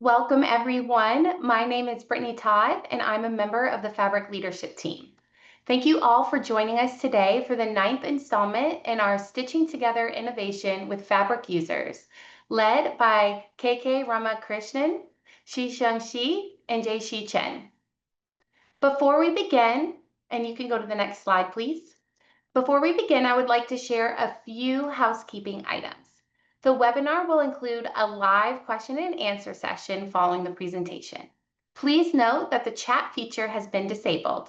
Welcome, everyone. My name is Brittany Todd, and I'm a member of the Fabric Leadership Team. Thank you all for joining us today for the 9th installment in our Stitching Together Innovation with Fabric Users, led by KK Ramakrishnan, Shishang Shi, and Jaishi Chen. Before we begin, and you can go to the next slide, please. Before we begin, I would like to share a few housekeeping items. The webinar will include a live question and answer session following the presentation. Please note that the chat feature has been disabled.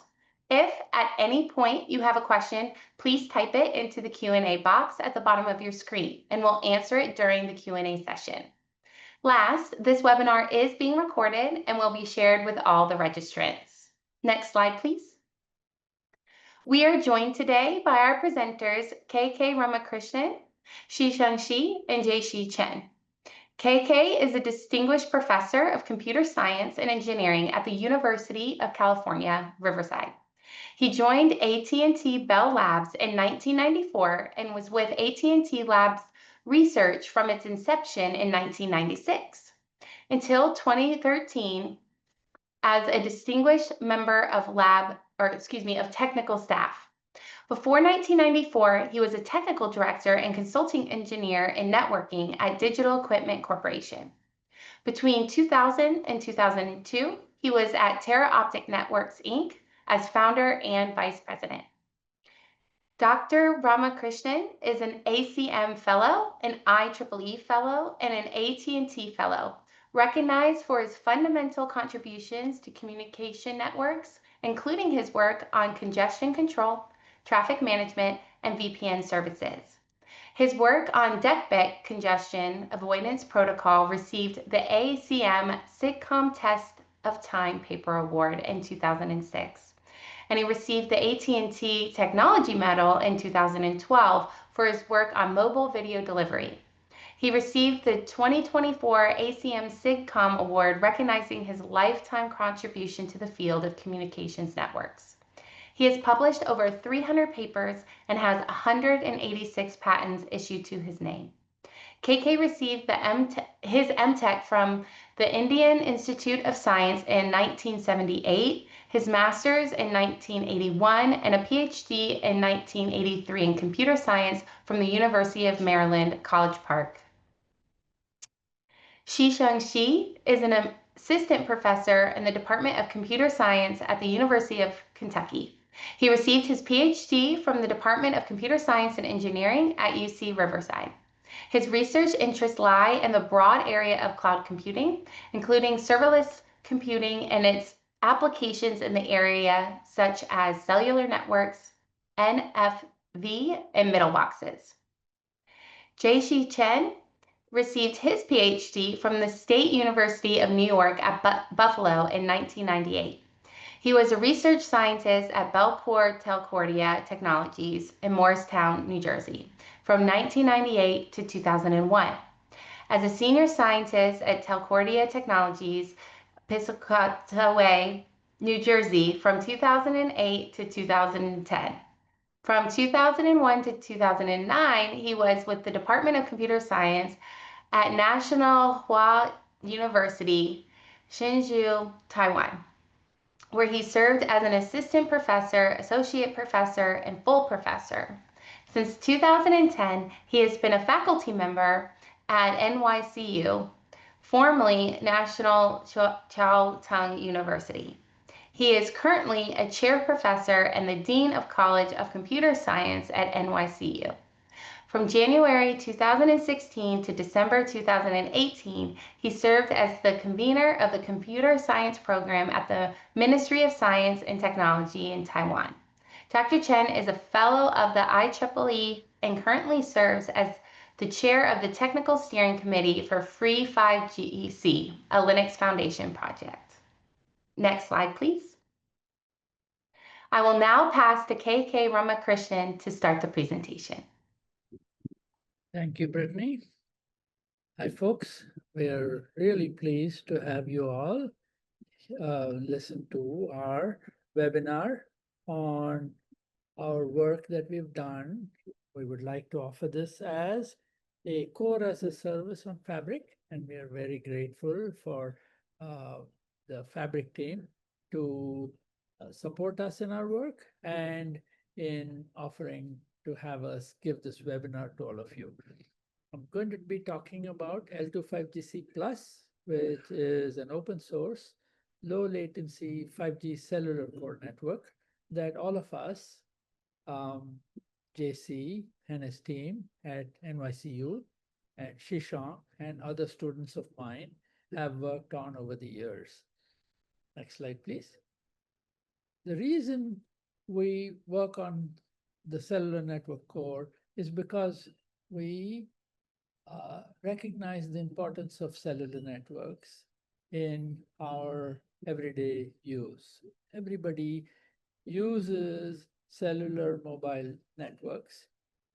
If at any point you have a question, please type it into the Q&A box at the bottom of your screen, and we'll answer it during the Q&A session. Last, this webinar is being recorded and will be shared with all the registrants. Next slide, please. We are joined today by our presenters, KK Ramakrishnan, Shishang Shi, and Jaishi Chen. KK is a distinguished professor of computer science and engineering at the University of California, Riverside. He joined AT&T Bell Labs in 1994 and was with AT&T Labs research from its inception in 1996 until 2013 as a distinguished member of technical staff. Before 1994, he was a technical director and consulting engineer in networking at Digital Equipment Corporation. Between 2000 and 2002, he was at Terra Optic Networks, Inc. as founder and vice president. Dr. Ramakrishnan is an ACM Fellow, an IEEE Fellow, and an AT&T Fellow, recognized for his fundamental contributions to communication networks, including his work on congestion control, traffic management, and VPN services. His work on deckbit congestion avoidance protocol received the ACM SIGCOMM Test of Time Paper Award in 2006, and he received the AT&T Technology Medal in 2012 for his work on mobile video delivery. He received the 2024 ACM SIGCOMM Award recognizing his lifetime contribution to the field of communications networks. He has published over 300 papers and has 186 patents issued to his name. KK received his MTech from the Indian Institute of Science in 1978, his master's in 1981, and a PhD in 1983 in computer science from the University of Maryland, College Park. Shishang Shi is an assistant professor in the Department of Computer Science at the University of Kentucky. He received his PhD from the Department of Computer Science and Engineering at UC Riverside. His research interests lie in the broad area of cloud computing, including serverless computing and its applications in the area such as cellular networks, NFV, and middleboxes. Jaishi Chen received his PhD from the State University of New York at Buffalo in 1998. He was a research scientist at Bellport Telcordia Technologies in Morristown, New Jersey, from 1998 to 2001. As a senior scientist at Telcordia Technologies, Piscataway, New Jersey, from 2008 to 2010. From 2001 to 2009, he was with the Department of Computer Science at National Hua University, Hsinchu, Taiwan, where he served as an assistant professor, associate professor, and full professor. Since 2010, he has been a faculty member at NYCU, formerly National Chiao Tung University. He is currently a chair professor and the Dean of College of Computer Science at NYCU. From January 2016 to December 2018, he served as the convener of the Computer Science Program at the Ministry of Science and Technology in Taiwan. Dr. Chen is a fellow of the IEEE and currently serves as the chair of the Technical Steering Committee for Free 5GC, a Linux Foundation project. Next slide, please. I will now pass to KK Ramakrishnan to start the presentation. Thank you, Brittany. Hi, folks. We're really pleased to have you all listen to our webinar on our work that we've done. We would like to offer this as a core as a service on Fabric, and we are very grateful for uh, the Fabric team to support us in our work and in offering to have us give this webinar to all of you. I'm going to be talking about L25GC Plus, which is an open source, low latency 5G cellular core network that all of us, um, JC and his team at NYCU, and Shishang and other students of mine have worked on over the years. Next slide, please. The reason we work on the cellular network core is because we recognize the importance of cellular networks in our everyday use. Everybody uses cellular mobile networks.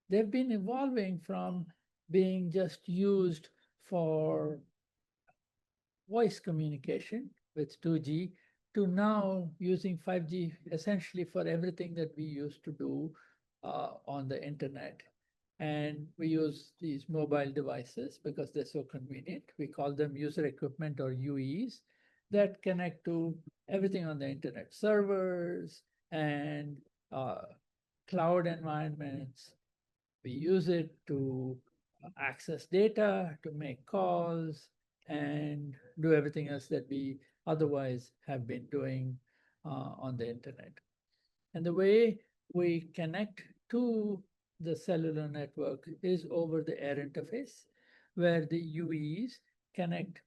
They've been evolving from being just used for voice communication with 2G to now using 5G essentially for everything that we used to do on the internet. And we use these mobile devices because they're so convenient. We call them user equipment or UEs that connect to everything on the internet, servers and cloud environments. We use it to access data, to make calls, and do everything else that we otherwise have been doing on the internet. And the way we connect to the cellular network is over the air interface, where the UEs connect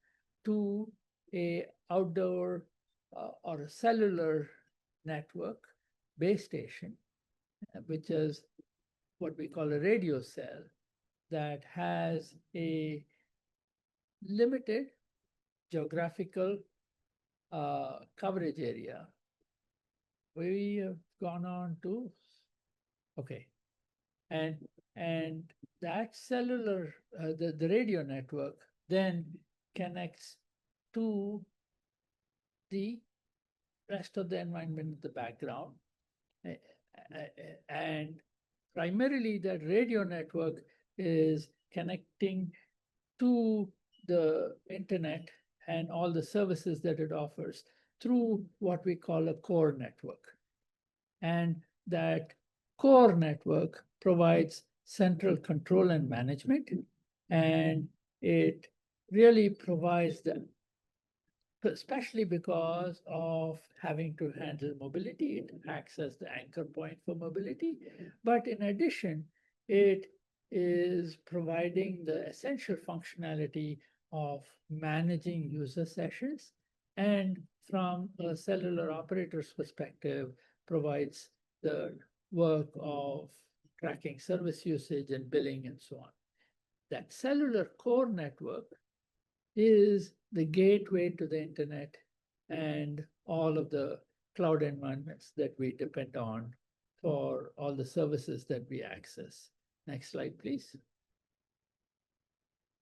to a outdoor or a cellular network base station, which is what we call a radio cell that has a limited geographical coverage area. We have gone on to, okay, and that cellular, the radio network then connects to the rest of the environment in the background. And primarily that radio network is connecting to the internet and all the services that it offers through what we call a core network. And that core network provides central control and management, and it really provides the, especially because of having to handle mobility, it acts as the anchor point for mobility. But in addition, it is providing the essential functionality of managing user sessions, and from a cellular operator's perspective, provides the work of tracking service usage and billing and so on. That cellular core network is the gateway to the internet and all of the cloud environments that we depend on for all the services that we access. Next slide, please.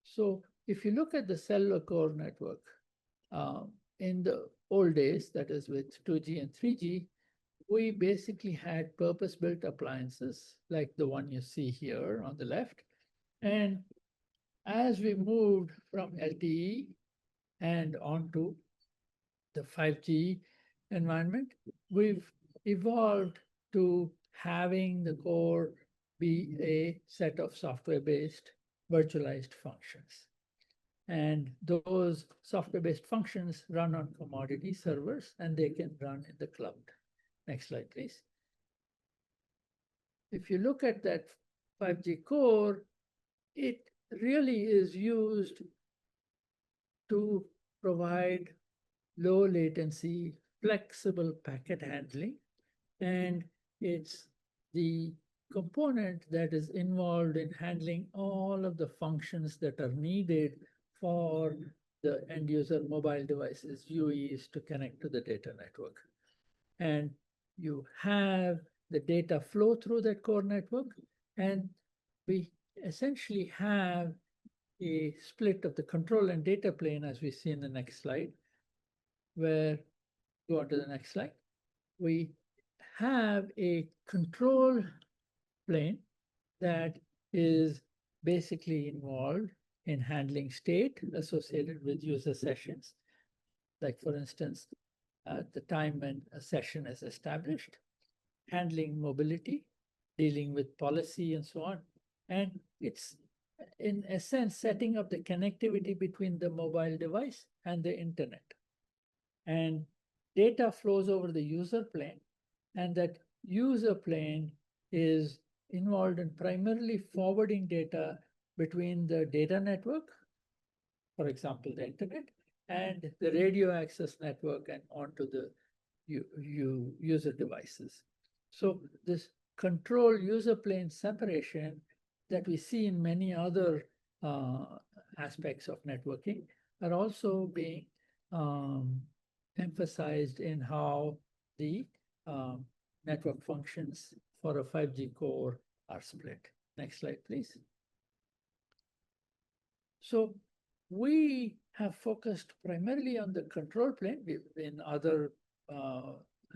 So if you look at the cellular core network, in the old days, that is with 2G and 3G, we basically had purpose-built appliances like the one you see here on the left. And as we moved from LTE and onto the 5G environment, we've evolved to having the core be a set of software-based virtualized functions. And those software-based functions run on commodity servers, and they can run in the cloud. Next slide, please. If you look at that 5G core, it really is used to provide low latency, flexible packet handling. And it's the component that is involved in handling all of the functions that are needed for the end user mobile devices, UEs, to connect to the data network. And you have the data flow through that core network, and we essentially have a split of the control and data plane, as we see in the next slide, where, go on to the next slide, we have a control plane that is basically involved in handling state associated with user sessions, like for instance, the time when a session is established, handling mobility, dealing with policy and so on. And it's in a sense setting up the connectivity between the mobile device and the internet. And data flows over the user plane, and that user plane is involved in primarily forwarding data between the data network, for example, the internet, and the radio access network and onto the user devices. So this control user plane separation that we see in many other aspects of networking are also being emphasized in how the network functions for a 5G core are split. Next slide, please. So we have focused primarily on the control plane. In other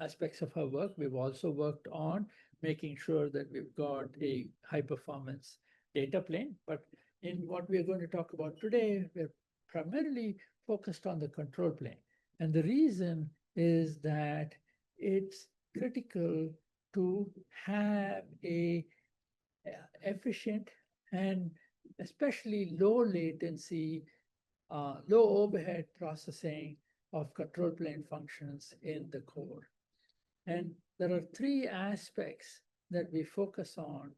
aspects of our work, we've also worked on making sure that we've got a high performance data plane. But in what we're going to talk about today, we're primarily focused on the control plane. And the reason is that it's critical to have a efficient and especially low latency, low overhead processing of control plane functions in the core. And there are three aspects that we focus on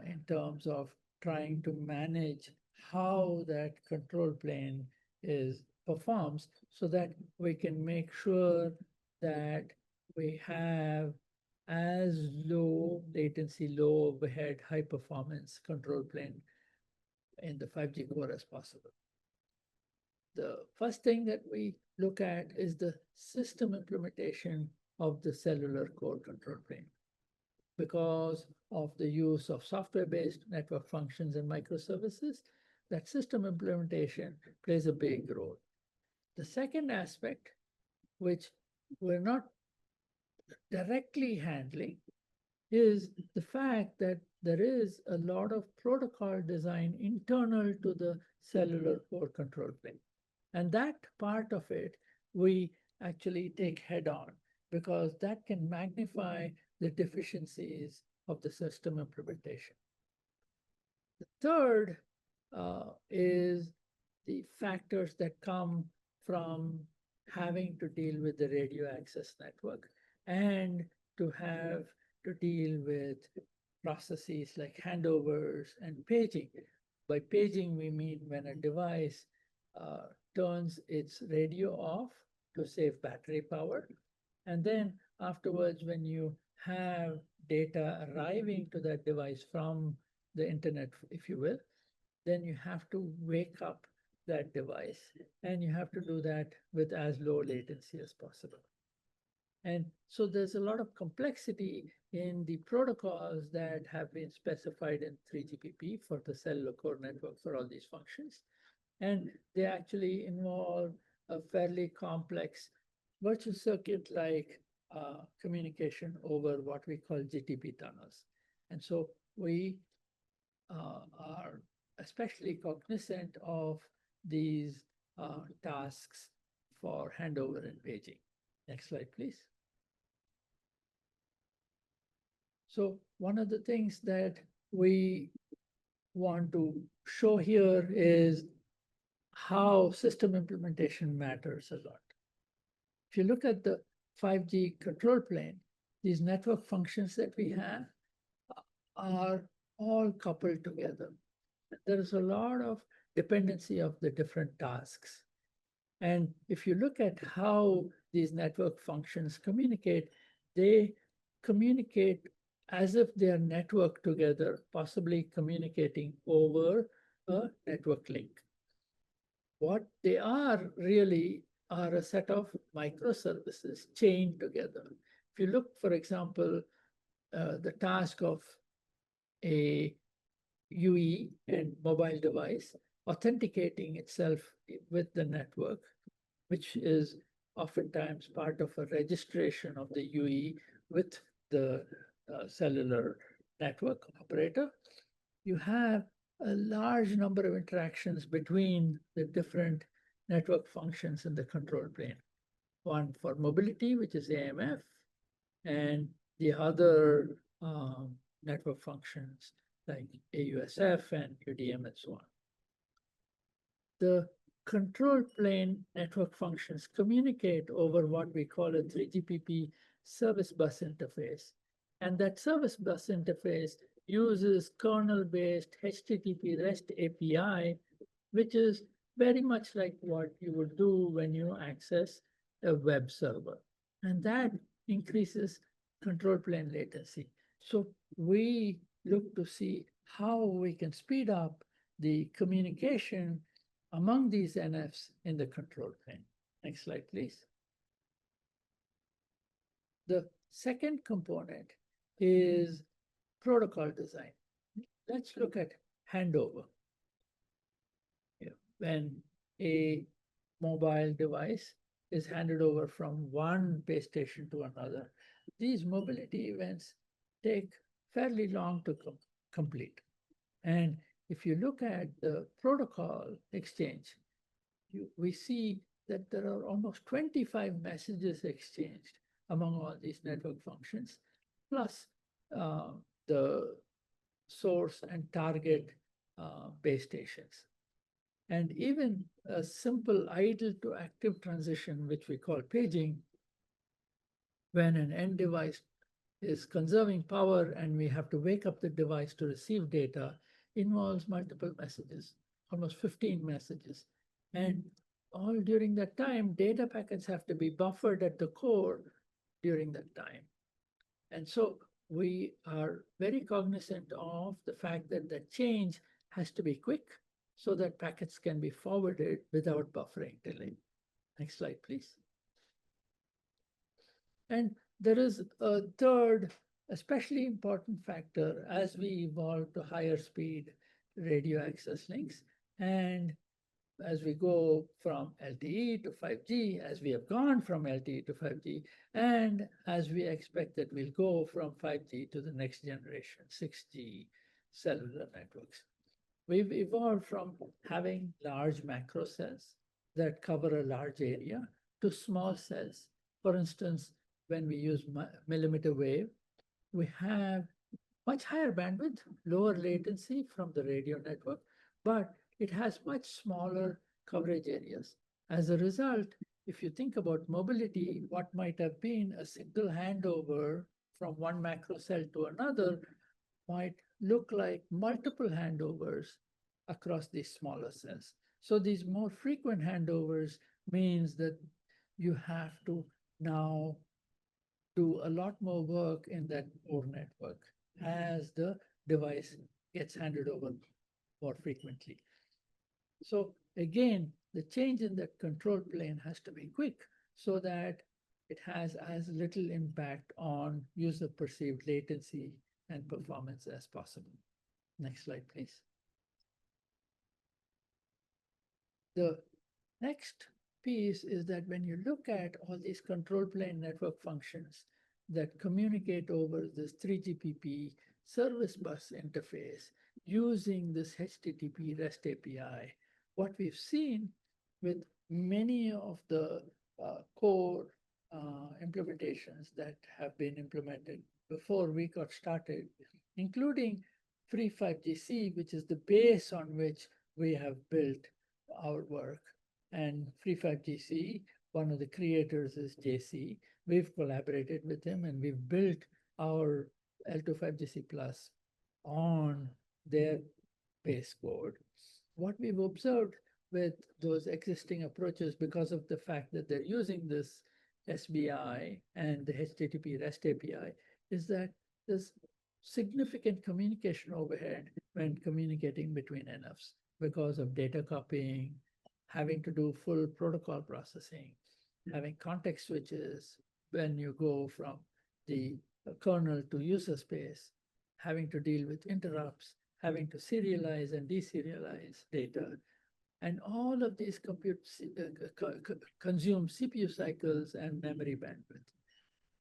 in terms of trying to manage how that control plane performs so that we can make sure that we have as low latency, low overhead, high performance control plane in the 5G core as possible. The first thing that we look at is the system implementation of the cellular core control plane. Because of the use of software-based network functions and microservices, that system implementation plays a big role. The second aspect, which we're not directly handling, is the fact that there is a lot of protocol design internal to the cellular core control plane. And that part of it, we actually take head on because that can magnify the deficiencies of the system implementation. The third is the factors that come from having to deal with the radio access network and to have to deal with processes like handovers and paging. By paging, we mean when a device turns its radio off to save battery power. And then afterwards, when you have data arriving to that device from the internet, if you will, then you have to wake up that device. And you have to do that with as low latency as possible. And so there's a lot of complexity in the protocols that have been specified in 3GPP for the cellular core network for all these functions. And they actually involve a fairly complex virtual circuit-like communication over what we call GTP tunnels. And so we are especially cognizant of these tasks for handover and paging. Next slide, please. So one of the things that we want to show here is how system implementation matters a lot. If you look at the 5G control plane, these network functions that we have are all coupled together. There is a lot of dependency of the different tasks. And if you look at how these network functions communicate, they communicate as if they are networked together, possibly communicating over a network link. What they are really are a set of microservices chained together. If you look, for example, the task of a UE and mobile device authenticating itself with the network, which is oftentimes part of a registration of the UE with the cellular network operator, you have a large number of interactions between the different network functions in the control plane. One for mobility, which is AMF, and the other network functions like AUSF and UDM and so on. The control plane network functions communicate over what we call a 3GPP service bus interface. And that service bus interface uses kernel-based HTTP REST API, which is very much like what you would do when you access a web server. And that increases control plane latency. So we look to see how we can speed up the communication among these NFs in the control plane. Next slide, please. The second component is protocol design. Let's look at handover. When a mobile device is handed over from one base station to another, these mobility events take fairly long to complete. And if you look at the protocol exchange, we see that there are almost 25 messages exchanged among all these network functions, plus the source and target base stations. And even a simple idle to active transition, which we call paging, when an end device is conserving power and we have to wake up the device to receive data, involves multiple messages, almost 15 messages. And all during that time, data packets have to be buffered at the core during that time. And so we are very cognizant of the fact that the change has to be quick so that packets can be forwarded without buffering delay. Next slide, please. And there is a third, especially important factor as we evolve to higher speed radio access links. And as we go from LTE to 5G, as we have gone from LTE to 5G, and as we expect that we'll go from 5G to the next generation, 6G cellular networks. We've evolved from having large macro cells that cover a large area to small cells. For instance, when we use millimeter wave, we have much higher bandwidth, lower latency from the radio network, but it has much smaller coverage areas. As a result, if you think about mobility, what might have been a single handover from one macro cell to another might look like multiple handovers across these smaller cells. So these more frequent handovers means that you have to now do a lot more work in that core network as the device gets handed over more frequently. So again, the change in that control plane has to be quick so that it has as little impact on user perceived latency and performance as possible. Next slide, please. The next piece is that when you look at all these control plane network functions that communicate over this 3GPP service bus interface using this HTTP REST API, what we've seen with many of the core implementations that have been implemented before we got started, including Free 5GC, which is the base on which we have built our work. And Free 5GC, one of the creators is JC. We've collaborated with him and we've built our L25GC Plus on their base code. What we've observed with those existing approaches, because of the fact that they're using this SBI and the HTTP REST API, is that there's significant communication overhead when communicating between NFs because of data copying, having to do full protocol processing, having context switches when you go from the kernel to user space, having to deal with interrupts, having to serialize and deserialize data. And all of these consume CPU cycles and memory bandwidth.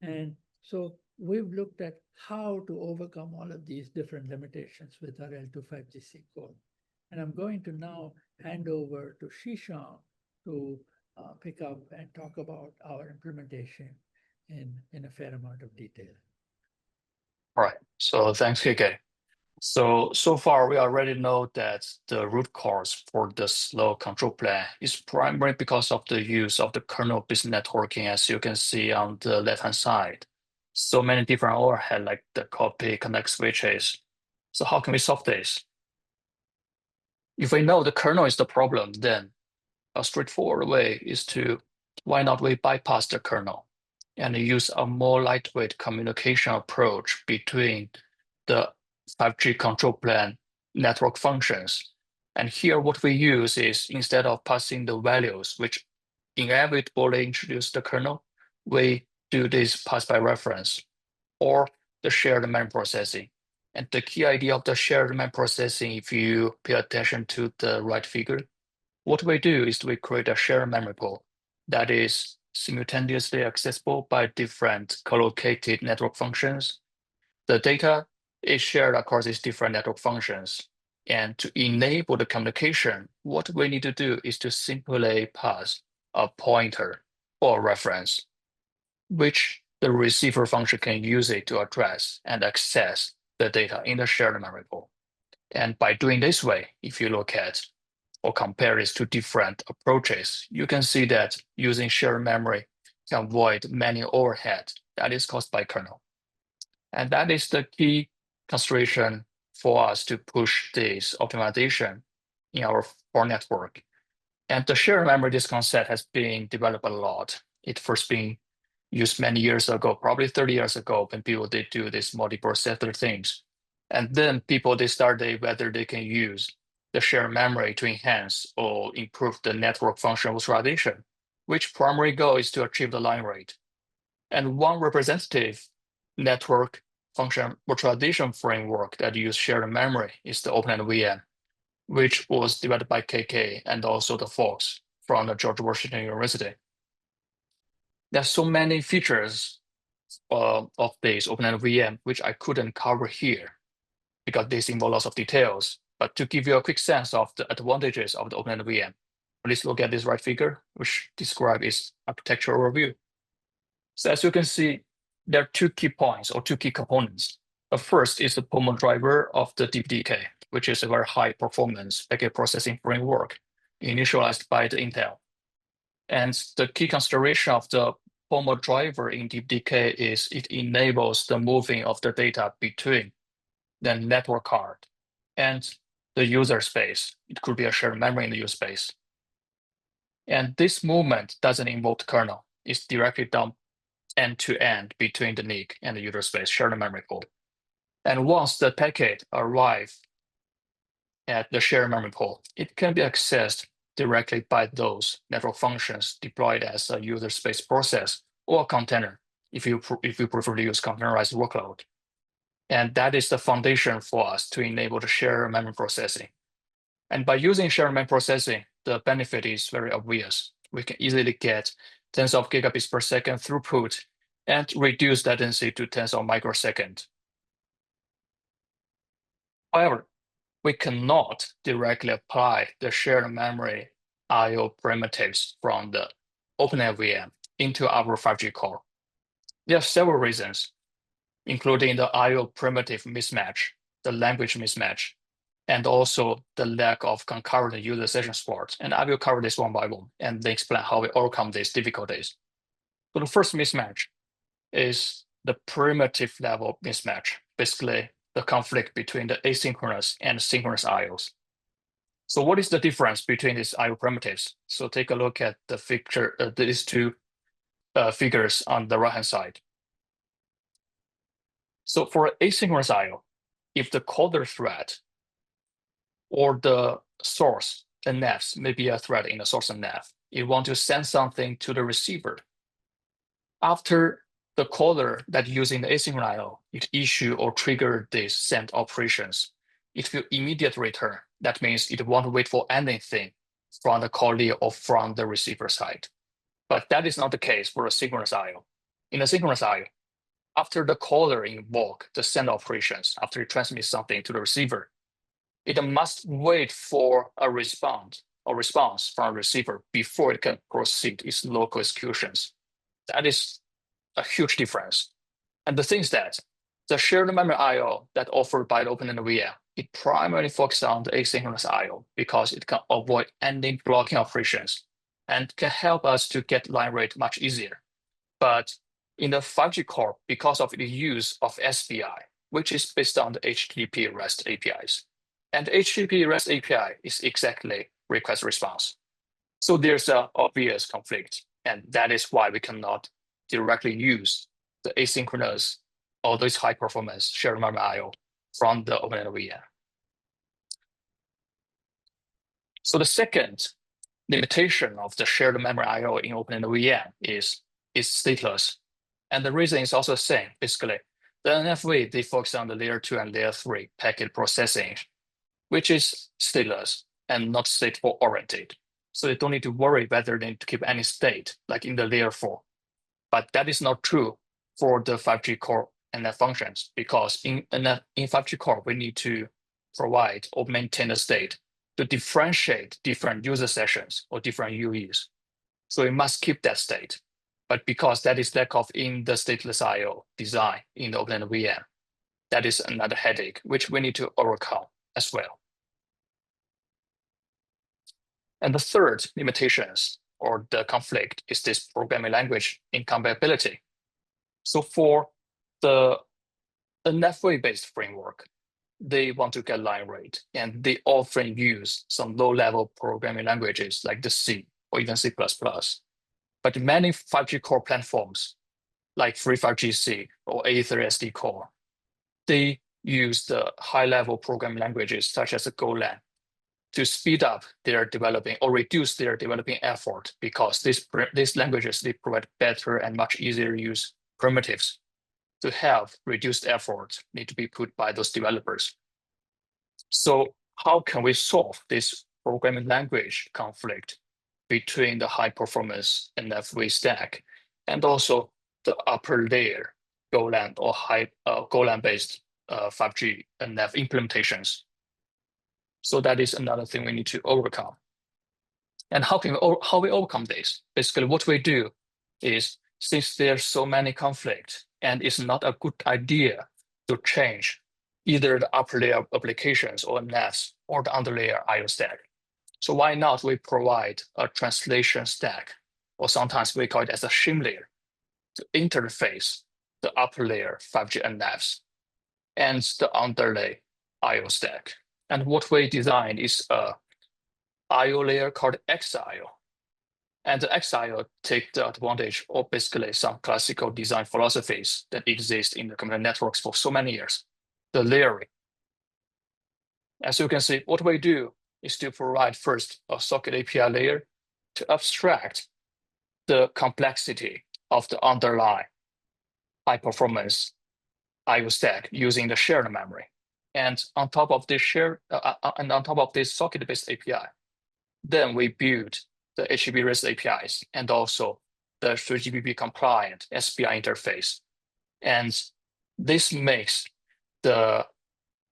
And so we've looked at how to overcome all of these different limitations with our L25GC code. And I'm going to now hand over to Shishang to pick up and talk about our implementation in a fair amount of detail. All right. So thanks, KK. So far, we already know that the root cause for the slow control plane is primarily because of the use of the kernel-based networking, as you can see on the left-hand side. So many different overhead, like the copy connect switches. So how can we solve this? If we know the kernel is the problem, then a straightforward way is to, why not we bypass the kernel and use a more lightweight communication approach between the 5G control plane network functions. And here what we use is, instead of passing the values which inevitably introduce the kernel, we do this pass by reference or the shared memory processing. And the key idea of the shared memory processing, if you pay attention to the right figure, what we do is we create a shared memory pool that is simultaneously accessible by different collocated network functions. The data is shared across these different network functions. And to enable the communication, what we need to do is to simply pass a pointer or reference, which the receiver function can use it to address and access the data in the shared memory pool. And by doing this way, if you look at or compare these two different approaches, you can see that using shared memory can avoid many overhead that is caused by kernel. And that is the key consideration for us to push this optimization in our core network. And the shared memory, this concept has been developed a lot. It first been used many years ago, probably 30 years ago, when people did do this multiprocessor things. And then people, they started whether they can use the shared memory to enhance or improve the network function virtualization, which primary goal is to achieve the line rate. And one representative network function virtualization framework that uses shared memory is the OpenNetVM, which was developed by KK and also the folks from the George Washington University. There's so many features of this OpenNetVM, which I couldn't cover here because this involves lots of details. But to give you a quick sense of the advantages of the OpenNetVM, please look at this right figure, which describes its architectural overview. So as you can see, there are two key points or two key components. The first is the POMO driver of the DPDK, which is a very high performance packet processing framework initialized by the Intel. And the key consideration of the POMO driver in DPDK is it enables the moving of the data between the network card and the user space. It could be a shared memory in the user space. And this movement doesn't involve the kernel. It's directly done end-to-end between the NIC and the user space shared memory pool. And once the packet arrives at the shared memory pool, it can be accessed directly by those network functions deployed as a user space process or container, if you prefer to use containerized workload. And that is the foundation for us to enable the shared memory processing. And by using shared memory processing, the benefit is very obvious. We can easily get tens of gigabits per second throughput and reduce latency to tens of microseconds. However, we cannot directly apply the shared memory I/O primitives from the OpenNetVM into our 5G core. There are several reasons, including the I/O primitive mismatch, the language mismatch, and also the lack of concurrent user session support. And I will cover this one by one and then explain how we overcome these difficulties. So the first mismatch is the primitive level mismatch, basically the conflict between the asynchronous and synchronous IOs. So what is the difference between these IO primitives? So take a look at the figure, these two figures on the right-hand side. So for asynchronous IO, if the caller thread or the source, the NAVs, maybe a thread in the source and NAV, it wants to send something to the receiver. After the caller that using the asynchronous IO, it issue or trigger these send operations, it will immediately return. That means it won't wait for anything from the callee or from the receiver side. But that is not the case for a synchronous IO. In a synchronous IO, after the caller invoke the send operations, after it transmits something to the receiver, it must wait for a response from a receiver before it can proceed its local executions. That is a huge difference. And the thing is that the shared memory I/O that offered by the OpenNetVM, it primarily focuses on the asynchronous I/O because it can avoid any blocking operations and can help us to get line rate much easier. But in the 5G core, because of the use of SPI, which is based on the HTTP REST APIs, and HTTP REST API is exactly request response. So there's an obvious conflict, and that is why we cannot directly use the asynchronous or this high performance shared memory I/O from the OpenNetVM. So the second limitation of the shared memory I/O in OpenNetVM is stateless. And the reason is also the same. Basically, the NFV, they focus on the layer 2 and layer 3 packet processing, which is stateless and not stateful oriented. So they don't need to worry whether they need to keep any state like in the layer 4. But that is not true for the 5G core NF functions, because in 5G core, we need to provide or maintain a state to differentiate different user sessions or different UEs. So we must keep that state. But because that is lack of in the stateless I/O design in the OpenNetVM, that is another headache which we need to overcome as well. And the third limitations or the conflict is this programming language incompatibility. So for the NFV-based framework, they want to get line rate, and they often use some low-level programming languages like the C or even C++. But many 5G core platforms, like FreeFireGC or A3SD Core, they use the high-level programming languages such as Golang to speed up their developing or reduce their developing effort, because these languages, they provide better and much easier use primitives to have reduced effort need to be put by those developers. So how can we solve this programming language conflict between the high performance NFV stack and also the upper layer Golang or Golang based 5G NF implementations? So that is another thing we need to overcome. And how we overcome this? Basically, what we do is, since there's so many conflicts and it's not a good idea to change either the upper layer applications or NFs or the underlayer I/O stack. So why not we provide a translation stack, or sometimes we call it as a shim layer, to interface the upper layer 5G NFs and the underlay I/O stack. And what we designed is a I/O layer called XIO. And the XIO take the advantage of basically some classical design philosophies that exist in the computer networks for so many years, the layering. As you can see, what we do is to provide first a socket API layer to abstract the complexity of the underlying high performance I/O stack using the shared memory. And on top of this socket-based API, then we build the HTTP REST APIs and also the 3GPP compliant SPI interface. And this makes the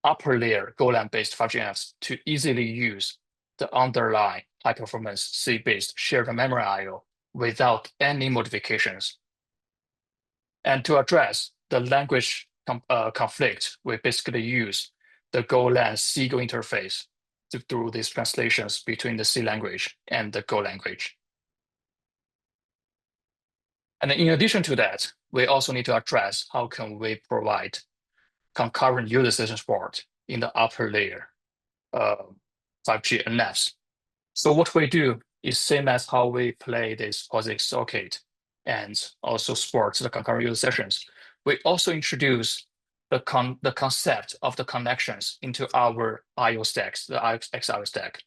upper layer Golang-based 5G NFs to easily use the underlying high-performance C-based shared memory I/O without any modifications. And to address the language conflict, we basically use the Golang C-Go interface to do these translations between the C language and the Go language. And in addition to that, we also need to address how can we provide concurrent user session support in the upper layer 5G NFs. So what we do is same as how we play this POSIX socket and also support the concurrent user sessions. We also introduce the concept of the connections into our I/O stacks, the XIO stack.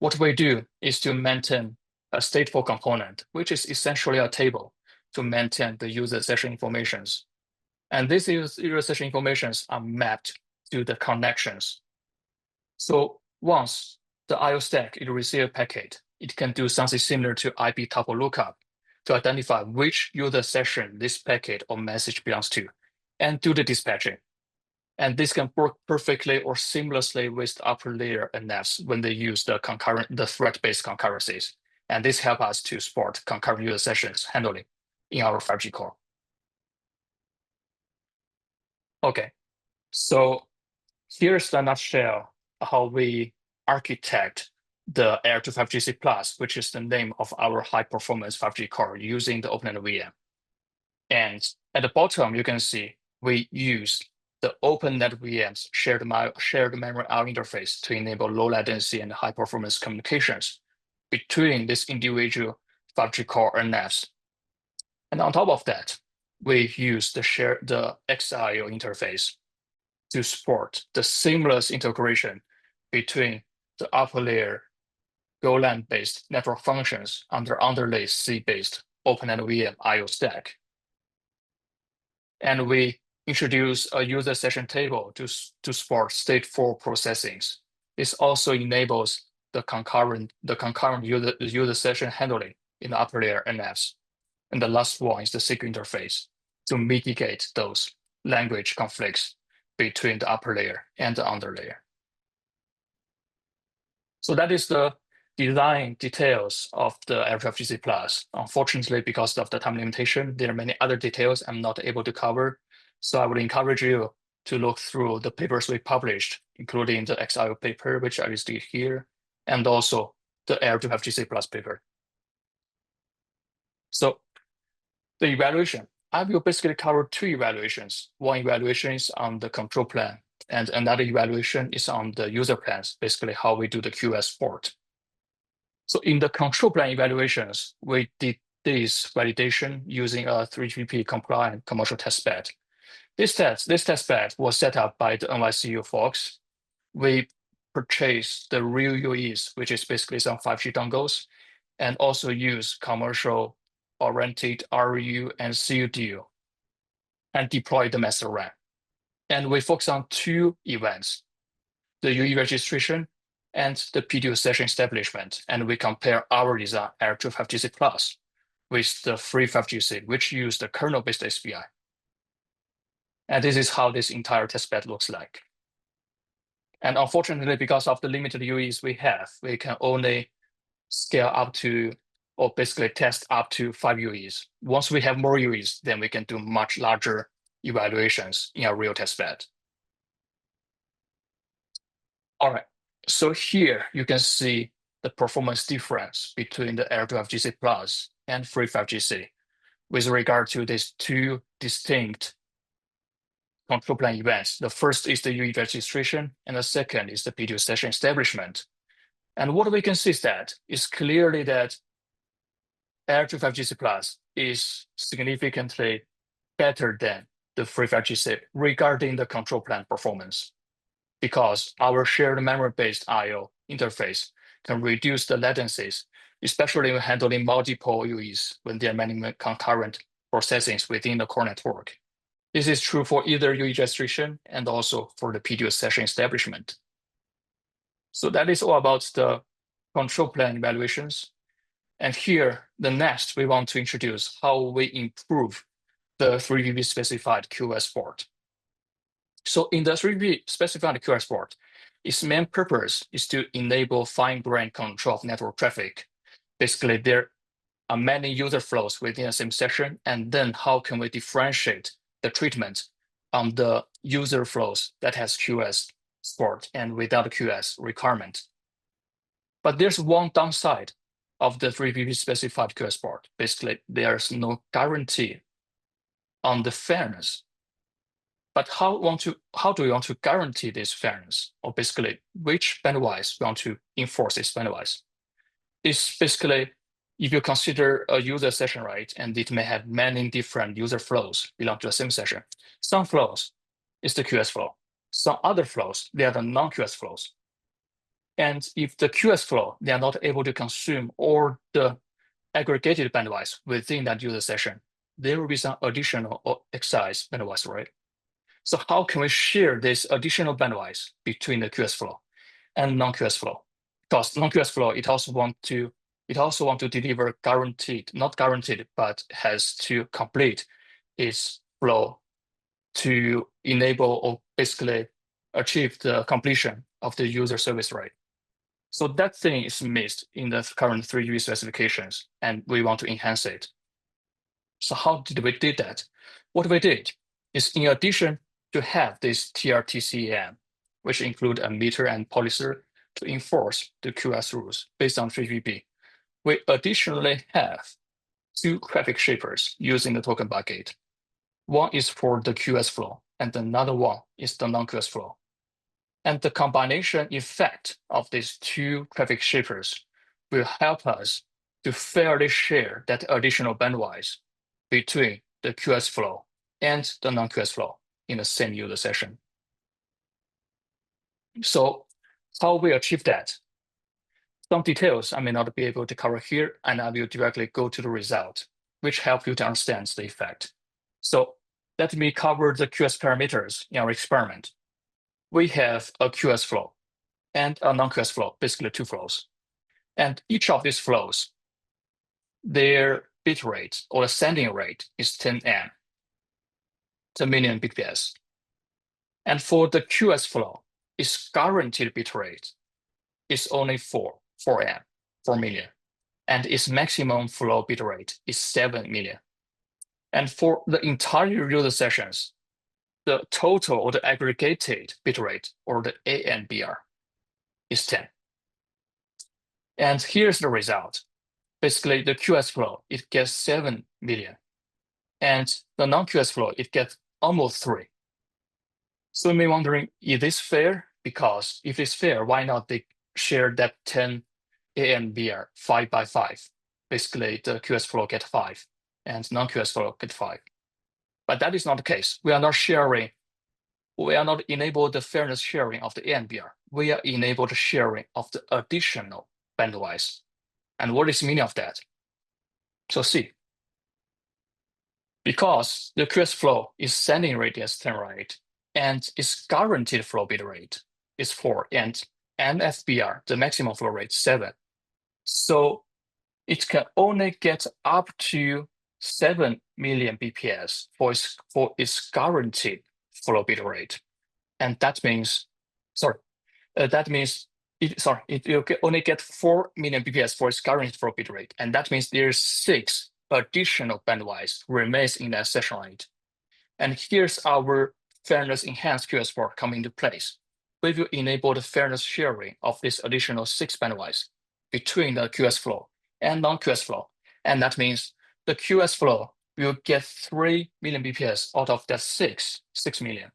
What we do is to maintain a stateful component, which is essentially a table to maintain the user session informations. And these user session informations are mapped to the connections. So once the I/O stack it receives a packet, it can do something similar to IP tuple lookup to identify which user session this packet or message belongs to and do the dispatching. And this can work perfectly or seamlessly with the upper layer NFs when they use the thread-based concurrencies. And this helps us to support concurrent user sessions handling in our 5G core. Okay, so here's the nutshell how we architect the Air2 5GC+, which is the name of our high-performance 5G core using the OpenNetVM. And at the bottom, you can see we use the OpenNetVM's shared memory IO interface to enable low latency and high performance communications between these individual 5G core NFs. And on top of that, we use the XIO interface to support the seamless integration between the upper layer Golang-based network functions under underlay C-based OpenNetVM IO stack. And we introduce a user session table to support stateful processings. This also enables the concurrent user session handling in the upper layer NFs. And the last one is the secure interface to mitigate those language conflicts between the upper layer and the underlayer. So that is the design details of the Air2 Unfortunately, because of the time limitation, there are many other details I'm not able to cover. So I would encourage you to look through the papers we published, including the XIO paper, which I listed here, and also the Air2 paper. So the evaluation, I will basically cover two evaluations. One evaluation is on the control plane, and another evaluation is on the user plans, basically how we do the QoS port. So in the control plane evaluations, we did this validation using a 3GPP compliant commercial testbed. This testbed was set up by the NYCU folks. We purchased the real UEs, which is basically some 5G dongles, and also use commercial oriented RU and CUDU and deploy the master RAM. And we focus on two events, the UE registration and the PDU session establishment. And we compare our design Air2 5GC+ with the free 5GC, which use the kernel-based SPI. And this is how this entire testbed looks like. And unfortunately, because of the limited UEs we have, we can only scale up to, or basically test up to 5 UEs. Once we have more UEs, then we can do much larger evaluations in a real testbed. All right, so here you can see the performance difference between the Air2 5GC+ and free 5GC with regard to these two distinct control plane events. The first is the UE registration, and the second is the PDU session establishment. And what we can see is that it's clearly that Air2 5GC+ is significantly better than the free 5GC regarding the control plane performance, because our shared memory-based IO interface can reduce the latencies, especially when handling multiple UEs when there are many concurrent processings within the core network. This is true for either UE registration and also for the PDU session establishment. So that is all about the control plane evaluations. And here, the next, we want to introduce how we improve the 3GPP specified QoS port. So in the 3GPP specified QoS port, its main purpose is to enable fine-grained control of network traffic. Basically, there are many user flows within the same session, and then how can we differentiate the treatment on the user flows that has QoS support and without QoS requirement. But there's one downside of the 3GPP specified QoS port. Basically, there's no guarantee on the fairness. But how do we want to guarantee this fairness? Or basically, which bandwidth we want to enforce this bandwidth? It's basically, if you consider a user session, right, and it may have many different user flows belong to the same session. Some flows is the QoS flow. Some other flows, they are the non-QoS flows. And if the QoS flow, they are not able to consume all the aggregated bandwidth within that user session, there will be some additional or excise bandwidth, right? So how can we share this additional bandwidth between the QoS flow and non-QoS flow? Because non-QoS flow, it also want to deliver guaranteed, not guaranteed, but has to complete its flow to enable or basically achieve the completion of the user service rate. So that thing is missed in the current 3GPP specifications, and we want to enhance it. So how did we do that? What we did is, in addition to have this TRTCM, which include a meter and polisher to enforce the QoS rules based on 3GPP, we additionally have two traffic shapers using the token bucket. One is for the QoS flow, and another one is the non-QoS flow. And the combination effect of these two traffic shapers will help us to fairly share that additional bandwidth between the QoS flow and the non-QoS flow in the same user session. So how we achieve that? Some details I may not be able to cover here, and I will directly go to the result, which help you to understand the effect. So let me cover the QoS parameters in our experiment. We have a QoS flow and a non-QoS flow, basically two flows. And each of these flows, their bit rate or the sending rate is 10 M, 10 million bps. And for the QoS flow, its guaranteed bit rate is only 4 M, 4 million. And its maximum flow bit rate is 7 million. And for the entire user sessions, the total or the aggregated bit rate, or the ANBR, is 10. And here's the result. Basically, the QoS flow, it gets 7 million. And the non-QoS flow, it gets almost 3. So you may be wondering, is this fair? Because if it's fair, why not they share that 10 ANBR 5 by 5? Basically, the QoS flow get 5 and non-QoS flow get 5. But that is not the case. We are not enable the fairness sharing of the ANBR. We are enable the sharing of the additional bandwidth. And what is the meaning of that? So see, because the QoS flow is sending rate is 10, right? And its guaranteed flow bit rate is 4, and MFBR, the maximum flow rate, 7. So it can only get up to 7 million BPS for its guaranteed flow bit rate. And that means, it will only get 4 million BPS for its guaranteed flow bit rate. And that means there's 6 additional bandwidth remains in that session rate. And here's our fairness enhanced QoS port coming into place. We will enable the fairness sharing of this additional 6 bandwidth between the QoS flow and non-QoS flow. And that means the QoS flow will get 3 million BPS out of that 6 million.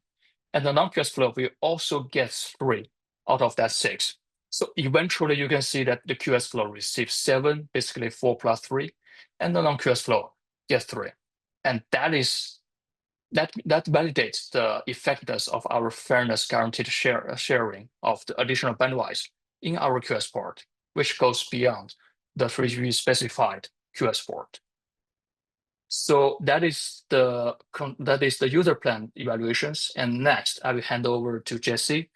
And the non-QoS flow will also get 3 out of that 6. So eventually you can see that the QoS flow receives 7, basically 4 plus 3, and the non-QoS flow gets 3. And that validates the effectiveness of our fairness guaranteed sharing of the additional bandwidth in our QoS port, which goes beyond the 3GPP specified QoS port. So that is the user plan evaluations. And next, I will hand over to Jesse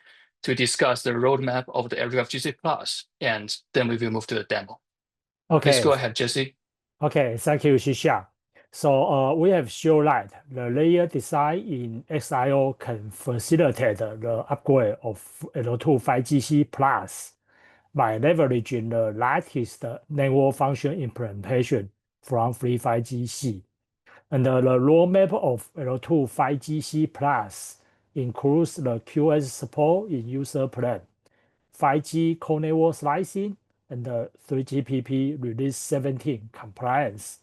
to discuss the roadmap of the LGFGC Plus, and then we will move to the demo. Okay. Please go ahead, Jesse. Okay, thank you, Xixia. So we have shown that the layer design in XIO can facilitate the upgrade of L2 5GC Plus by leveraging the latest network function implementation from FreeFiGC. And the roadmap of L2 5GC Plus includes the QoS support in user plan, 5G core network slicing, and the 3GPP release 17 compliance.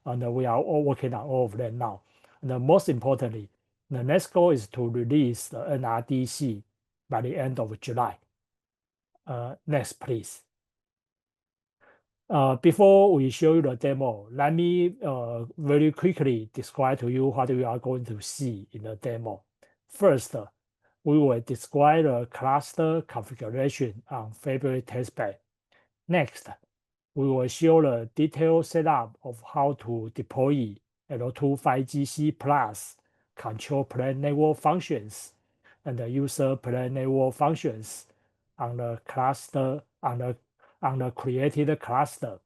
And we are all working on all of them now. And most importantly, the next goal is to release the NRDC by the end of July. Next, please. Before we show you the demo, let me very quickly describe to you what we are going to see in the demo. First, we will describe the cluster configuration on Fabric testbed. Next, we will show the detailed setup of how to deploy L2 5GC Plus control plane network functions and the user plane network functions on the cluster on the created cluster.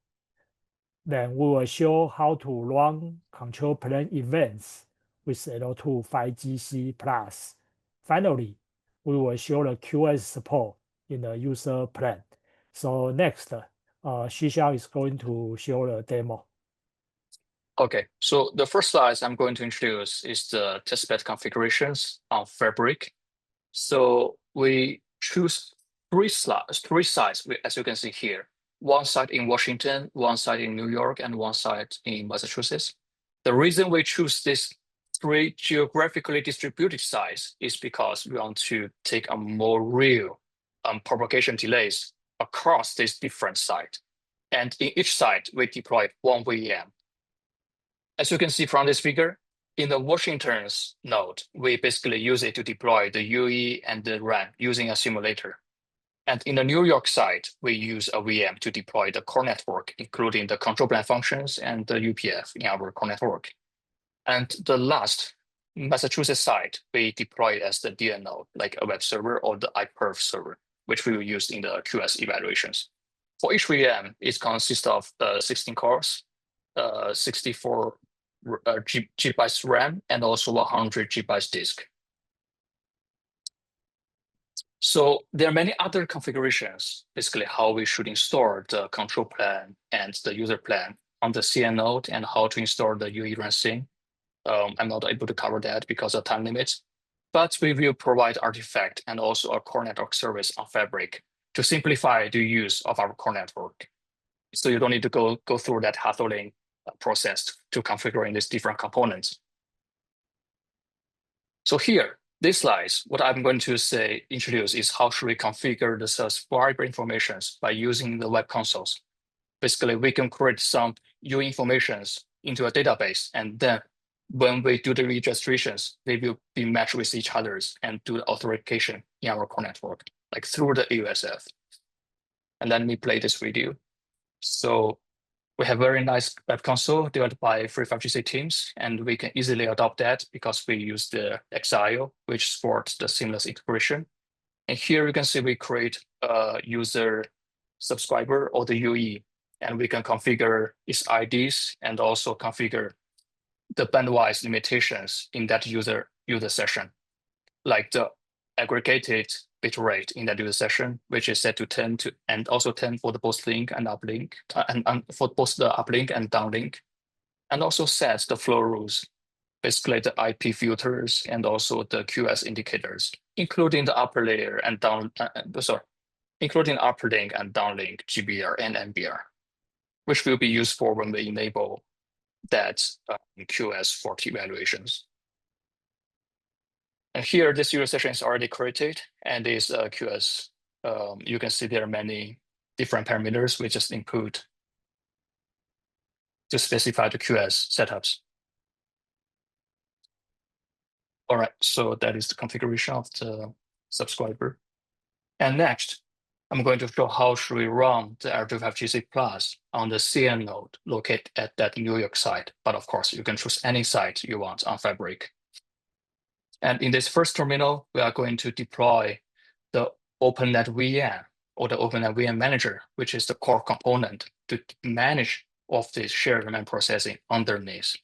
Then we will show how to run control plane events with L2 5GC Plus finally, we will show the QoS support in the user plan. So next, Shisha is going to show the demo. Okay, so the first slide I'm going to introduce is the testbed configurations on Fabric. So we choose three sites, as you can see here. One site in Washington, one site in New York, and one site in Massachusetts. The reason we choose these three geographically distributed sites is because we want to take a more real propagation delays across these different sites. And in each site, we deploy one VM. As you can see from this figure, in the Washington's node, we basically use it to deploy the UE and the RAM using a simulator. And in the New York site, we use a VM to deploy the core network, including the control plane functions and the UPF in our core network. And the last Massachusetts site, we deploy it as the DN node, like a web server or the iPerf server, which we will use in the QoS evaluations. For each VM, it consists of 16 cores, 64 GB RAM, and also 100 GB disk. So there are many other configurations, basically how we should install the control plane and the user plan on the CN node and how to install the UE run SYN. I'm not able to cover that because of time limits, but we will provide artifact and also a core network service on Fabric to simplify the use of our core network. So you don't need to go through that hassling process to configuring these different components. So here, this slides, what I'm going to introduce is how should we configure the subscriber informations by using the web consoles. Basically, we can create some UE informations into a database, and then when we do the registrations, they will be matched with each others and do the authentication in our core network, like through the AUSF. And let me play this video. So we have very nice web console developed by FreeFiveGC teams, and we can easily adopt that because we use the XIO, which supports the seamless integration. And here you can see we create a user subscriber or the UE, and we can configure its IDs and also configure the bandwidth limitations in that user session, like the aggregated bit rate in that user session, which is set to 10 and also 10 for the both link and uplink, and for both the uplink and downlink, and also sets the flow rules, basically the IP filters and also the QoS indicators, including the upper layer and including uplink and downlink GBR and MBR, which will be useful when we enable that QoS for evaluations. And here, this user session is already created, and this QoS, you can see there are many different parameters we just input to specify the QoS setups. All right, so that is the configuration of the subscriber. And next, I'm going to show how should we run the R25GC Plus on the CN node located at that New York site. But of course, you can choose any site you want on Fabric. And in this first terminal, we are going to deploy the OpenNetVM or the OpenNetVM manager, which is the core component to manage all of this shared memory processing underneath.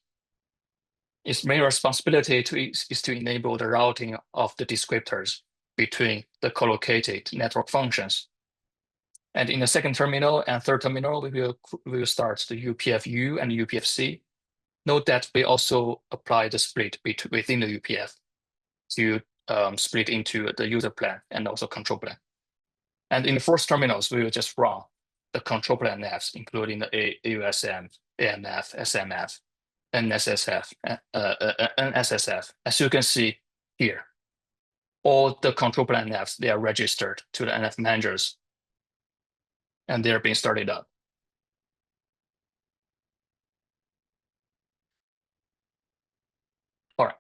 Its main responsibility is to enable the routing of the descriptors between the collocated network functions. And in the second terminal and third terminal, we will start the UPF-U and UPF-C. Note that we also apply the split within the UPF to split into the user plan and also control plan. And in the first terminals, we will just run the control plan navs, including the AUSM, AMF, SMF, NSSF, NSSF. As you can see here, all the control plan navs, they are registered to the NF managers, and they're being started up. All right,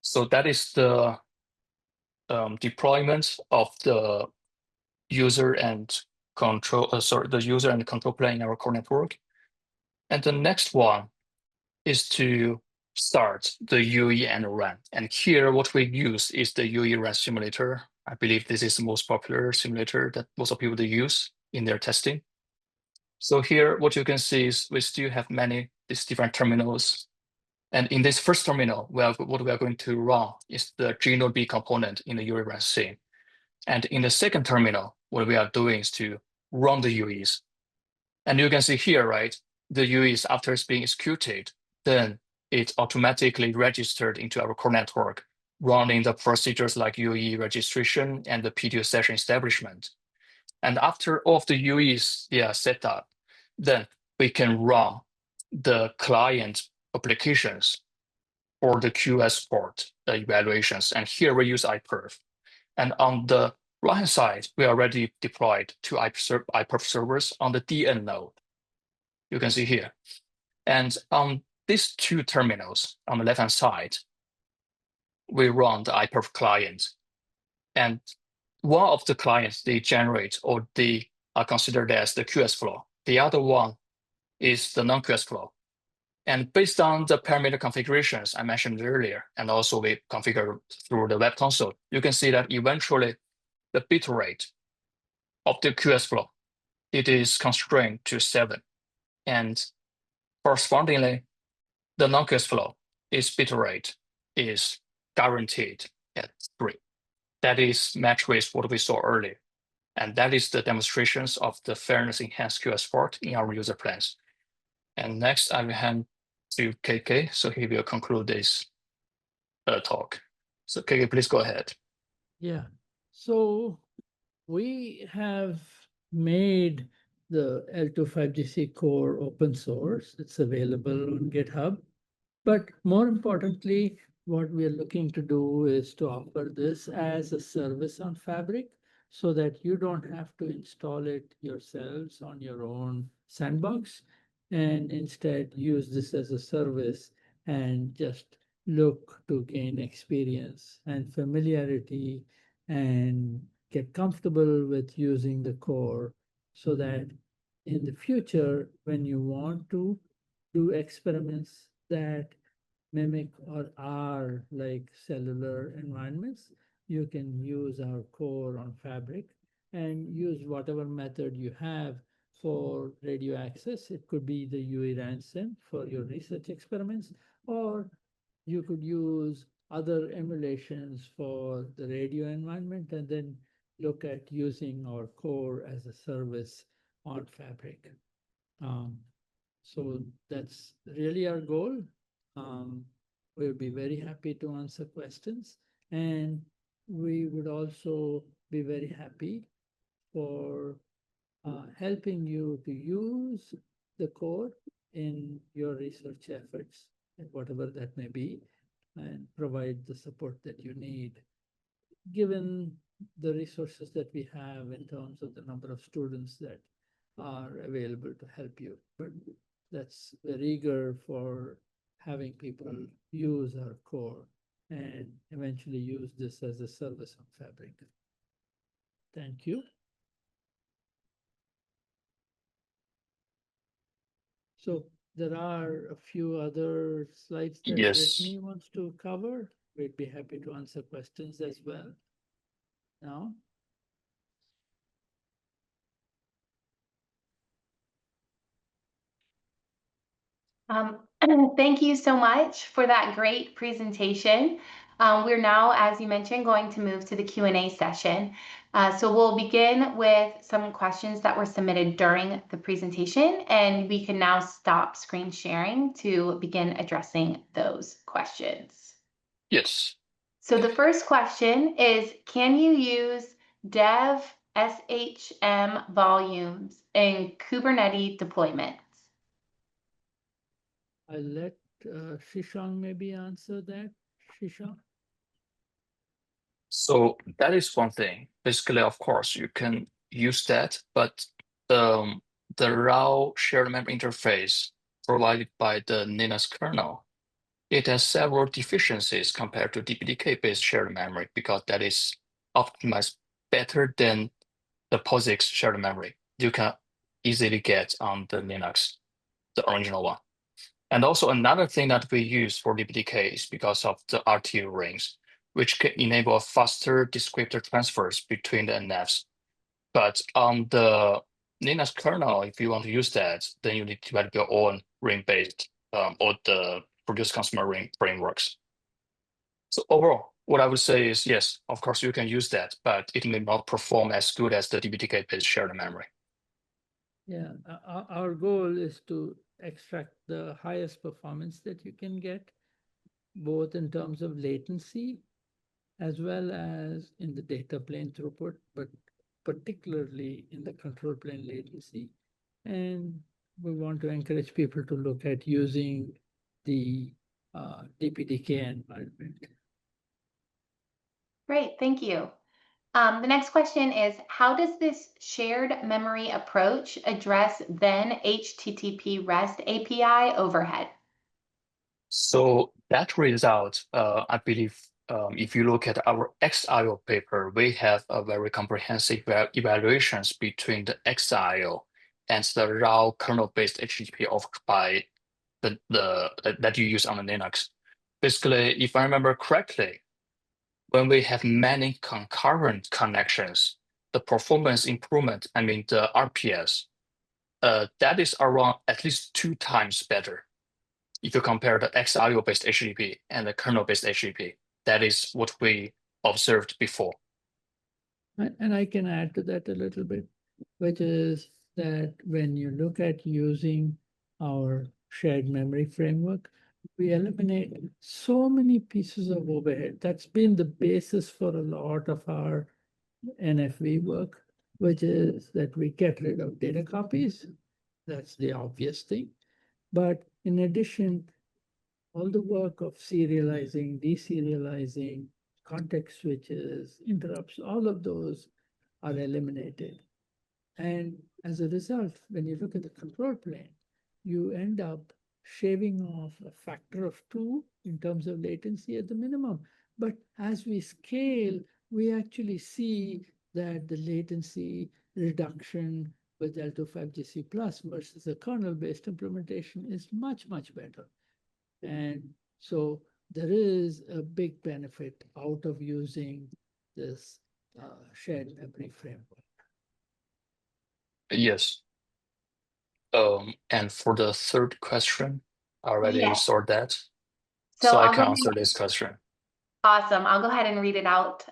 so that is the deployment of the user and control, the user and control plane in our core network. And the next one is to start the UE and RAM. And here, what we use is the UE RAM simulator. I believe this is the most popular simulator that most of people use in their testing. So here, what you can see is we still have these different terminals And in this first terminal, what we are going to run is the G-node-B component in the UE run scene. And in the second terminal, what we are doing is to run the UEs. And you can see here, right, the UEs, after it's being executed, then it automatically registered into our core network, running the procedures like UE registration and the PTO session establishment. And after all of the UEs set up, then we can run the client applications for the QS port evaluations. And here we use iPerf. And on the right-hand side, we already deployed two iPerf servers on the DN node. You can see here. And on these two terminals on the left-hand side, we run the iPerf client. And one of the clients they generate or they are considered as the QS flow. The other one is the non-QS flow. And based on the parameter configurations I mentioned earlier, and also we configure through the web console, you can see that eventually the bit rate of the QS flow, it is constrained to 7. And correspondingly, the non-QS flow, its bit rate is guaranteed at 3. That is matched with what we saw earlier. And that is the demonstrations of the fairness enhanced QS port in our user plans. And next, I will hand to KK, so he will conclude this talk. So KK, please go ahead. Yeah. So we have made the L25GC core open source. It's available on GitHub. But more importantly, what we are looking to do is to offer this as a service on Fabric so that you don't have to install it yourselves on your own sandbox, and instead use this as a service and just look to gain experience and familiarity and get comfortable with using the core so that in the future, when you want to do experiments that mimic or are like cellular environments, you can use our core on Fabric and use whatever method you have for radio access. It could be the UE ransom for your research experiments, or you could use other emulations for the radio environment and then look at using our core as a service on Fabric. So that's really our goal. We'll be very happy to answer questions, and we would also be very happy for helping you to use the core in your research efforts, whatever that may be, and provide the support that you need, given the resources that we have in terms of the number of students that are available to help you. But that's we're eager for having people use our core and eventually use this as a service on Fabric. Thank you. So there are a few other slides that Yes. Brittany wants to cover. We'd be happy to answer questions as well now. Thank you so much for that great presentation. We're now, as you mentioned, going to move to the Q&A session. So we'll begin with some questions that were submitted during the presentation, and we can now stop screen sharing to begin addressing those questions. Yes. So the first question is, can you use dev SHM volumes in Kubernetes deployments? I'll let Shishang maybe answer that. Shishang? So that is one thing. Basically, of course, you can use that, but the raw shared memory interface provided by the Linux kernel, it has several deficiencies compared to DPDK-based shared memory because that is optimized better than the POSIX shared memory you can easily get on the Linux, the original one. And also another thing that we use for DPDK is because of the RTU rings, which can enable faster descriptor transfers between the NFs. But on the Linux kernel, if you want to use that, then you need to develop your own ring-based or the produce consumer frameworks. So overall, what I would say is, yes, of course, you can use that, but it may not perform as good as the DPTK-based shared memory. Yeah, our goal is to extract the highest performance that you can get, both in terms of latency as well as in the data plane throughput, but particularly in the control plane latency. And we want to encourage people to look at using the DPTK environment. Great, thank you. The next question is, how does this shared memory approach address then HTTP REST API overhead? So that result, I believe, if you look at our XIO paper, we have a very comprehensive evaluations between the XIO and the raw kernel-based HTTP offered by that you use on the Linux. Basically, if I remember correctly, when we have many concurrent connections, the performance improvement, I mean the RPS, that is around at least 2 times better. If you compare the XIO-based HTTP and the kernel-based HTTP, that is what we observed before. And I can add to that a little bit, which is that when you look at using our shared memory framework, we eliminate so many pieces of overhead. That's been the basis for a lot of our NFV work, which is that we get rid of data copies. That's the obvious thing. But in addition, all the work of serializing, deserializing, context switches, interrupts, all of those are eliminated. And as a result, when you look at the control plane, you end up shaving off a factor of 2 in terms of latency at the minimum. But as we scale, we actually see that the latency reduction with L25GC plus versus a kernel-based implementation is much, much better. And so there is a big benefit out of using this shared memory framework. Yes. And for the third question, I already Yes. saw that. So I I'll can go answer ahead. this question. Awesome. I'll go ahead and read it out.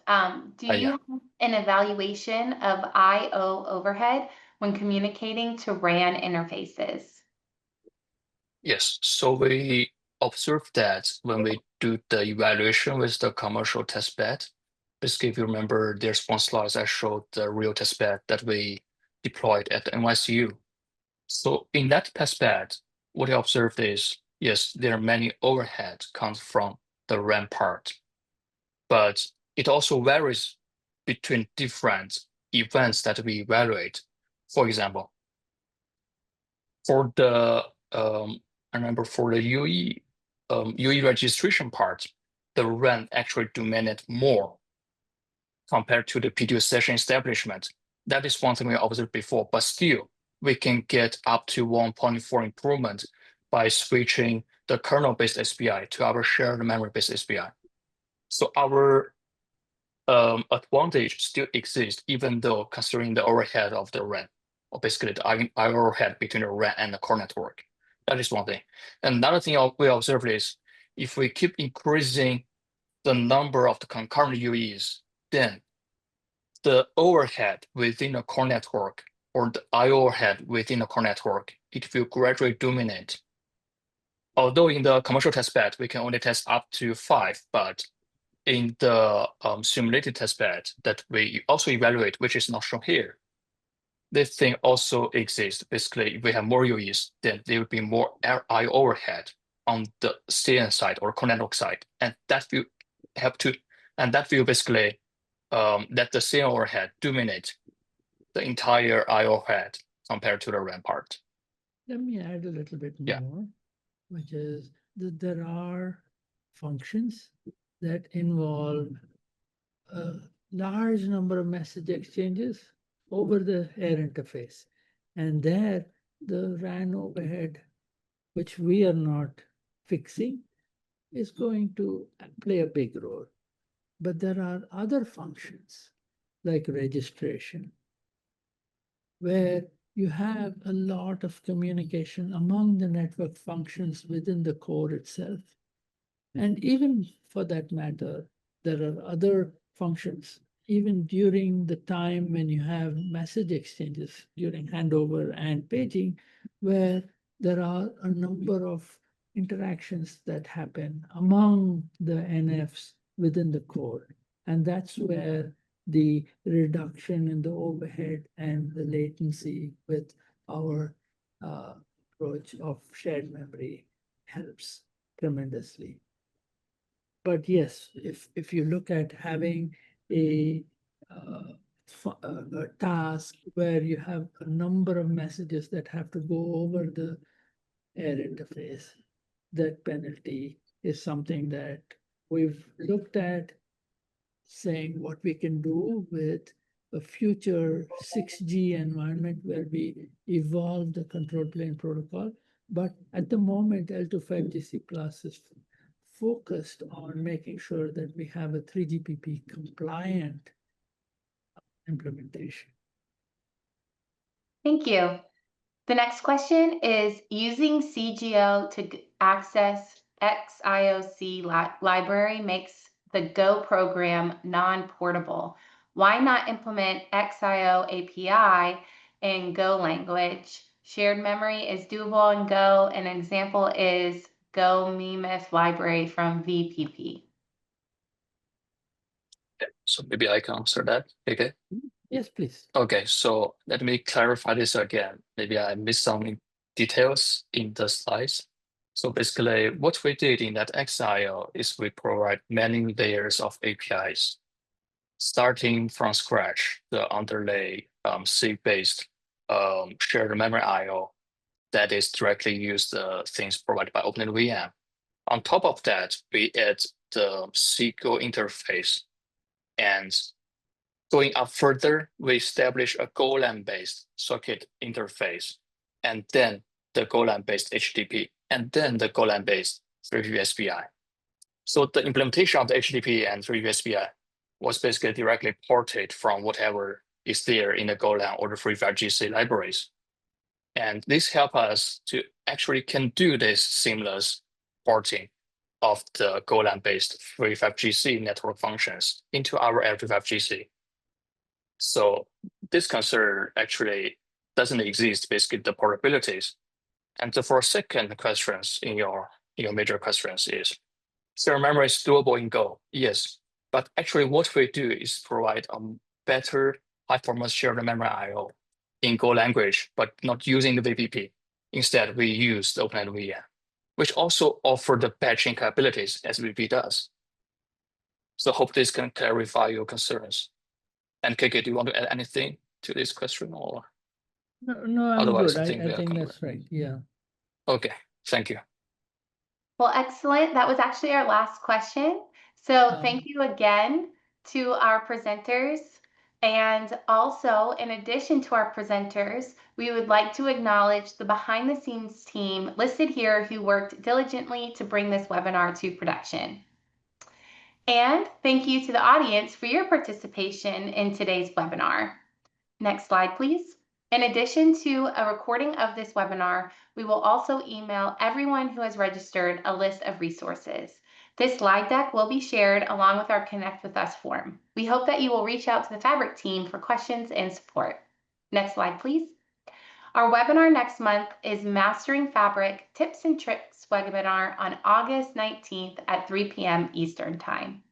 Do you Yeah. have an evaluation of I/O overhead when communicating to RAN interfaces? Yes. So we observed that when we do the evaluation with the commercial testbed, basically, if you remember, there's one slide I showed the real testbed that we deployed at the NYCU. So in that testbed, what I observed is, yes, there are many overheads comes from the RAM part, but it also varies between different events that we evaluate. For example, for the I remember for the UE registration part, the RAM actually dominated more compared to the PDU session establishment. That is one thing we observed before, but still we can get up to 1.4 improvement by switching the kernel-based SPI to our shared memory-based SPI. So our advantage still exists, even though considering the overhead of the RAM, or basically the overhead between the RAM and the core network. That is one thing. And another thing we observed is if we keep increasing the number of the concurrent UEs, then the overhead within a core network or the IO overhead within a core network, it will gradually dominate. Although in the commercial testbed, we can only test up to 5, but in the simulated testbed that we also evaluate, which is not shown here, this thing also exists. Basically, if we have more UEs, then there will be more IO overhead on the CN side or core network side, and that will have to, and that will basically let the CN overhead dominate the entire IO overhead compared to the RAM part. Let me add a little bit more, which is that there are functions that involve a large number of message exchanges over the air interface. And there, the RAN overhead, which we are not fixing, is going to play a big role. But there are other functions like registration, where you have a lot of communication among the network functions within the core itself. And even for that matter, there are other functions, even during the time when you have message exchanges during handover and paging, where there are a number of interactions that happen among the NFs within the core. And that's where the reduction in the overhead and the latency with our approach of shared memory helps tremendously. But yes, if you look at having a task where you have a number of messages that have to go over the air interface, that penalty is something that we've looked at, saying what we can do with a future 6G environment where we evolve the control plane protocol. But at the moment, L25GC Plus is focused on making sure that we have a 3GPP compliant implementation. Thank you. The next question is using CGO to access XIOC library makes the Go program non-portable. Why not implement XIO API in Go language? Shared memory is doable in Go. An example is Go memif library from VPP. So maybe I can answer that. Okay. Yes, please. Okay, so let me clarify this again. Maybe I missed some details in the slides. So basically, what we did in that XIO is we provide many layers of APIs, starting from scratch, the underlay C-based shared memory I/O that is directly used things provided by OpenNetVM. On top of that, we add the C-Go interface, and going up further, we establish a Golang-based socket interface, and then the Golang-based HTTP, and then the Golang-based 3GSPI. So the implementation of the HTTP and 3GSPI was basically directly ported from whatever is there in the Golang or the 35GC libraries. And this helps us to actually can do this seamless porting of the Golang-based 35GC network functions into our L35GC. So this concern actually doesn't exist, basically the portabilities. And for second questions in your major questions is, shared memory is doable in Go, yes. But actually what we do is provide a better high-performance shared memory I/O in Go language, but not using the VPP. Instead, we use the OpenNetVM, which also offer the batching capabilities as VPP does. So hope this can clarify your concerns. And KK, do you want to add anything to this question, or? No, I'm Otherwise, good. I think we I are think concluded. that's right. Yeah. Okay, thank you. Well, excellent. That was actually our last question. So thank you again to our presenters. And also, in addition to our presenters, we would like to acknowledge the behind the scenes team listed here who worked diligently to bring this webinar to production. And thank you to the audience for your participation in today's webinar. Next slide, please. In addition to a recording of this webinar, we will also email everyone who has registered a list of resources. This slide deck will be shared along with our Connect with Us form. We hope that you will reach out to the Fabric team for questions and support. Next slide, please. Our webinar next month is Mastering Fabric Tips and Tricks webinar on August 19th at 3 p.m. Eastern Time.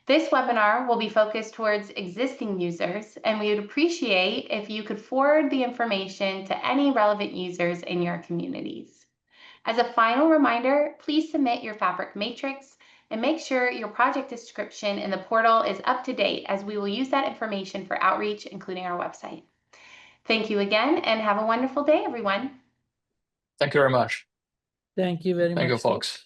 This webinar will be focused towards existing users, and we would appreciate if you could forward the information to any relevant users in your communities. As a final reminder, please submit your Fabric matrix and make sure your project description in the portal is up to date, as we will use that information for outreach, including our website. Thank you again, and have a wonderful day, everyone. Thank you very much. Thank you very much. Thank you, folks.